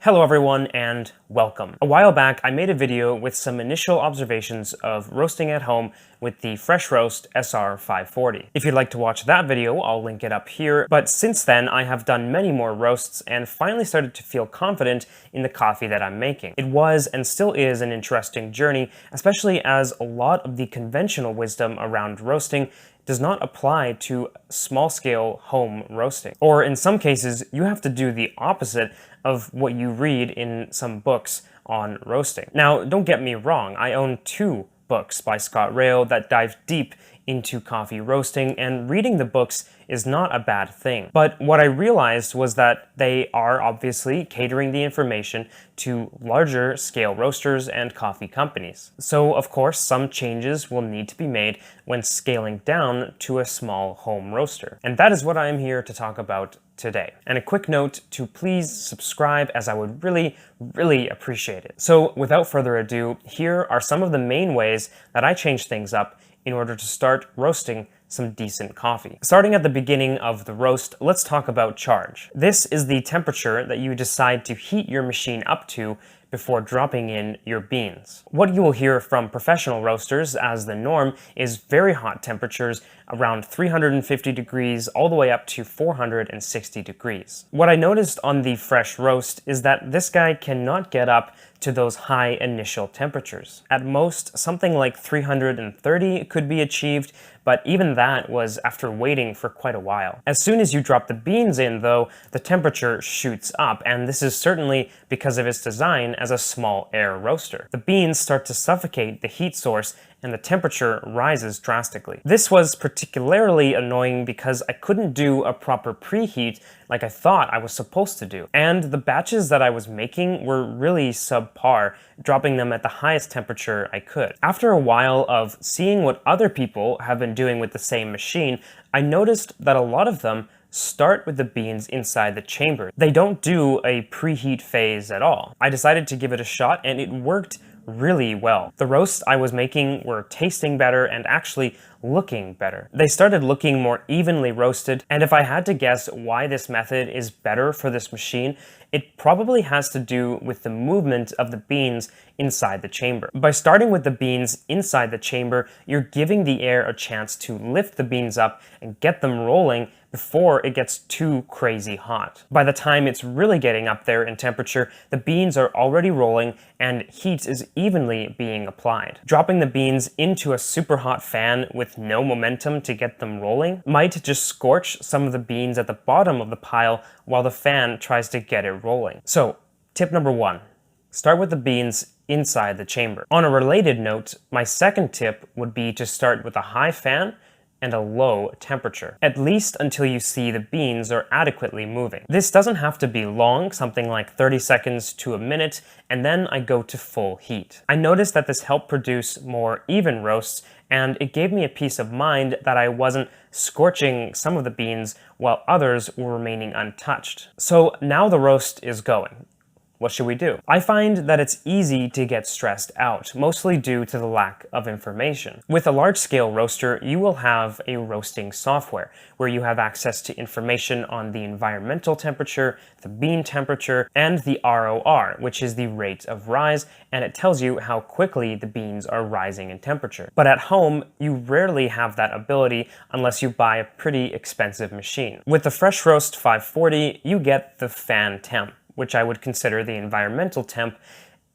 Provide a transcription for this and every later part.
Hello everyone and welcome. A while back I made a video with some initial observations of roasting at home with the FreshRoast SR540. If you'd like to watch that video, I'll link it up here, but since then I have done many more roasts and finally started to feel confident in the coffee that I'm making. It was and still is an interesting journey, especially as a lot of the conventional wisdom around roasting does not apply to small-scale home roasting. Or in some cases, you have to do the opposite of what you read in some books on roasting. Now, don't get me wrong, I own 2 books by Scott Rao that dive deep into coffee roasting, and reading the books is not a bad thing. But what I realized was that they are obviously catering the information to larger scale roasters and coffee companies. So of course, some changes will need to be made when scaling down to a small home roaster. And that is what I am here to talk about today. And a quick note to please subscribe, as I would really appreciate it. So without further ado, here are some of the main ways that I change things up in order to start roasting some decent coffee. Starting at the beginning of the roast, let's talk about charge. This is the temperature that you decide to heat your machine up to before dropping in your beans. What you will hear from professional roasters as the norm is very hot temperatures around 350 degrees all the way up to 460 degrees. What I noticed on the Fresh Roast is that this guy cannot get up to those high initial temperatures. At most, something like 330 could be achieved, but even that was after waiting for quite a while. As soon as you drop the beans in, though, the temperature shoots up, and this is certainly because of its design as a small air roaster. The beans start to suffocate the heat source, and the temperature rises drastically. This was particularly annoying because I couldn't do a proper preheat like I thought I was supposed to do. And the batches that I was making were really subpar, dropping them at the highest temperature I could. After a while of seeing what other people have been doing with the same machine, I noticed that a lot of them start with the beans inside the chamber. They don't do a preheat phase at all. I decided to give it a shot, and it worked really well. The roasts I was making were tasting better and actually looking better. They started looking more evenly roasted, and if I had to guess why this method is better for this machine, it probably has to do with the movement of the beans inside the chamber. By starting with the beans inside the chamber, you're giving the air a chance to lift the beans up and get them rolling before it gets too crazy hot. By the time it's really getting up there in temperature, the beans are already rolling and heat is evenly being applied. Dropping the beans into a super hot fan with no momentum to get them rolling might just scorch some of the beans at the bottom of the pile while the fan tries to get it rolling. So, tip number 1, start with the beans inside the chamber. On a related note, my second tip would be to start with a high fan and a low temperature, at least until you see the beans are adequately moving. This doesn't have to be long, something like 30 seconds to a minute, and then I go to full heat. I noticed that this helped produce more even roasts, and it gave me a peace of mind that I wasn't scorching some of the beans while others were remaining untouched. So now the roast is going. What should we do? I find that it's easy to get stressed out, mostly due to the lack of information. With a large-scale roaster, you will have a roasting software, where you have access to information on the environmental temperature, the bean temperature, and the ROR, which is the rate of rise, and it tells you how quickly the beans are rising in temperature. But at home, you rarely have that ability unless you buy a pretty expensive machine. With the FreshRoast 540, you get the fan temp, which I would consider the environmental temp,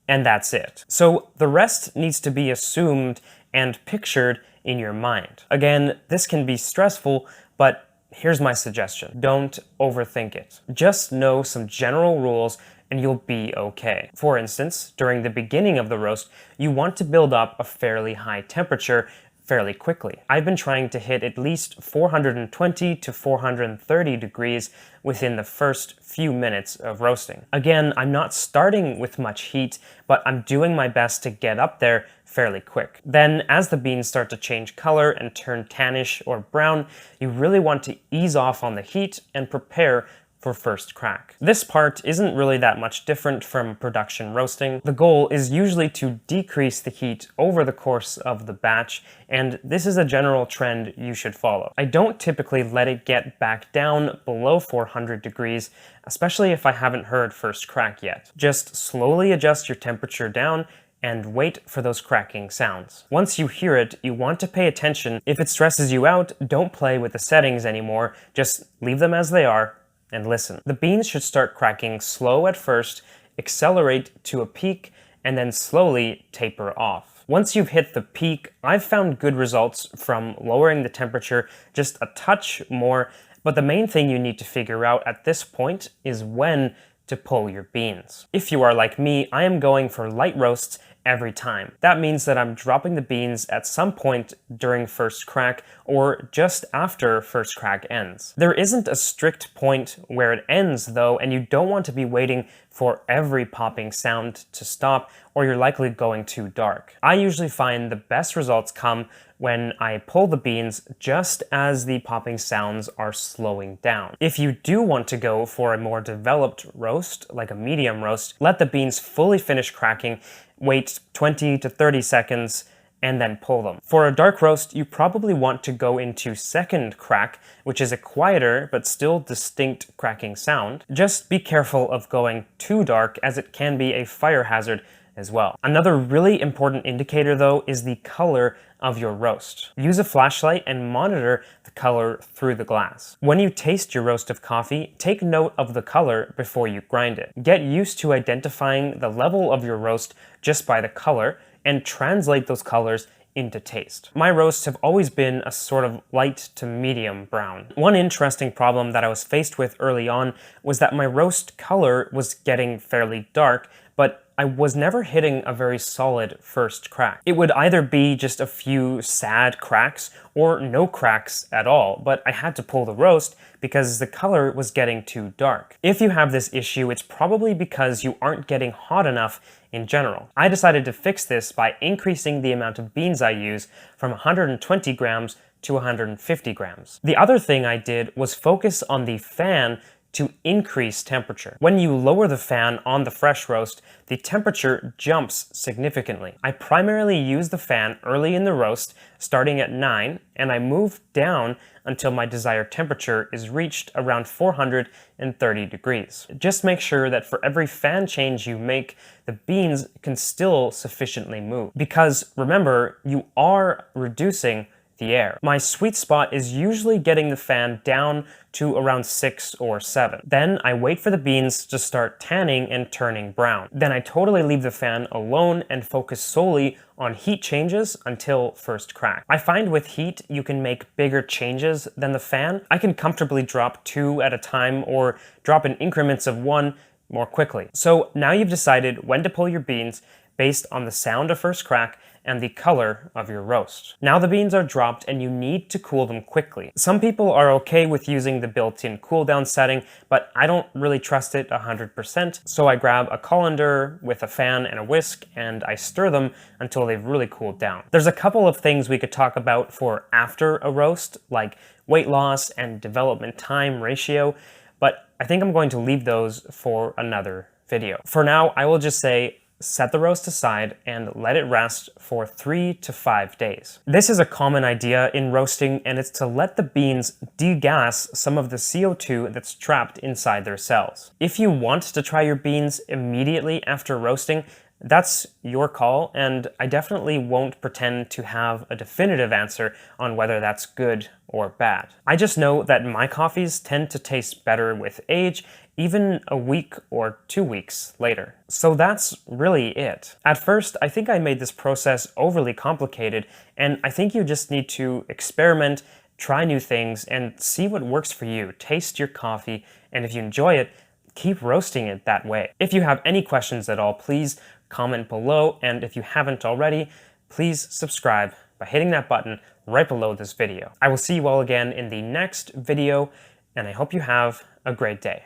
and that's it. So the rest needs to be assumed and pictured in your mind. Again, this can be stressful, but here's my suggestion. Don't overthink it. Just know some general rules and you'll be okay. For instance, during the beginning of the roast, you want to build up a fairly high temperature fairly quickly. I've been trying to hit at least 420 to 430 degrees within the first few minutes of roasting. Again, I'm not starting with much heat, but I'm doing my best to get up there fairly quick. Then, as the beans start to change color and turn tannish or brown, you really want to ease off on the heat and prepare for first crack. This part isn't really that much different from production roasting. The goal is usually to decrease the heat over the course of the batch, and this is a general trend you should follow. I don't typically let it get back down below 400 degrees, especially if I haven't heard first crack yet. Just slowly adjust your temperature down and wait for those cracking sounds. Once you hear it, you want to pay attention. If it stresses you out, don't play with the settings anymore, just leave them as they are and listen. The beans should start cracking slow at first, accelerate to a peak, and then slowly taper off. Once you've hit the peak, I've found good results from lowering the temperature just a touch more, but the main thing you need to figure out at this point is when to pull your beans. If you are like me, I am going for light roasts every time. That means that I'm dropping the beans at some point during first crack or just after first crack ends. There isn't a strict point where it ends though, and you don't want to be waiting for every popping sound to stop or you're likely going too dark. I usually find the best results come when I pull the beans just as the popping sounds are slowing down. If you do want to go for a more developed roast, like a medium roast, let the beans fully finish cracking, wait 20 to 30 seconds, and then pull them. For a dark roast, you probably want to go into second crack, which is a quieter but still distinct cracking sound. Just be careful of going too dark, as it can be a fire hazard as well. Another really important indicator though is the color of your roast. Use a flashlight and monitor the color through the glass. When you taste your roast of coffee, take note of the color before you grind it. Get used to identifying the level of your roast just by the color and translate those colors into taste. My roasts have always been a sort of light to medium brown. One interesting problem that I was faced with early on was that my roast color was getting fairly dark, but I was never hitting a very solid first crack. It would either be just a few sad cracks or no cracks at all, but I had to pull the roast because the color was getting too dark. If you have this issue, it's probably because you aren't getting hot enough in general. I decided to fix this by increasing the amount of beans I use from 120 grams to 150 grams. The other thing I did was focus on the fan to increase temperature. When you lower the fan on the fresh roast, the temperature jumps significantly. I primarily use the fan early in the roast, starting at 9, and I move down until my desired temperature is reached around 430 degrees. Just make sure that for every fan change you make, the beans can still sufficiently move. Because remember, you are reducing the air. My sweet spot is usually getting the fan down to around 6 or 7. Then I wait for the beans to start tanning and turning brown. Then I totally leave the fan alone and focus solely on heat changes until first crack. I find with heat, you can make bigger changes than the fan. I can comfortably drop 2 at a time or drop in increments of 1 more quickly. So now you've decided when to pull your beans based on the sound of first crack and the color of your roast. Now the beans are dropped and you need to cool them quickly. Some people are okay with using the built-in cool down setting, but I don't really trust it 100%, so I grab a colander with a fan and a whisk and I stir them until they've really cooled down. There's a couple of things we could talk about for after a roast, like weight loss and development time ratio, but I think I'm going to leave those for another video. For now, I will just say set the roast aside and let it rest for 3 to 5 days. This is a common idea in roasting, and it's to let the beans degas some of the CO2 that's trapped inside their cells. If you want to try your beans immediately after roasting, that's your call, and I definitely won't pretend to have a definitive answer on whether that's good or bad. I just know that my coffees tend to taste better with age, even a week or 2 weeks later. So that's really it. At first, I think I made this process overly complicated, and I think you just need to experiment, try new things, and see what works for you. Taste your coffee, and if you enjoy it, keep roasting it that way. If you have any questions at all, please comment below, and if you haven't already, please subscribe by hitting that button right below this video. I will see you all again in the next video, and I hope you have a great day.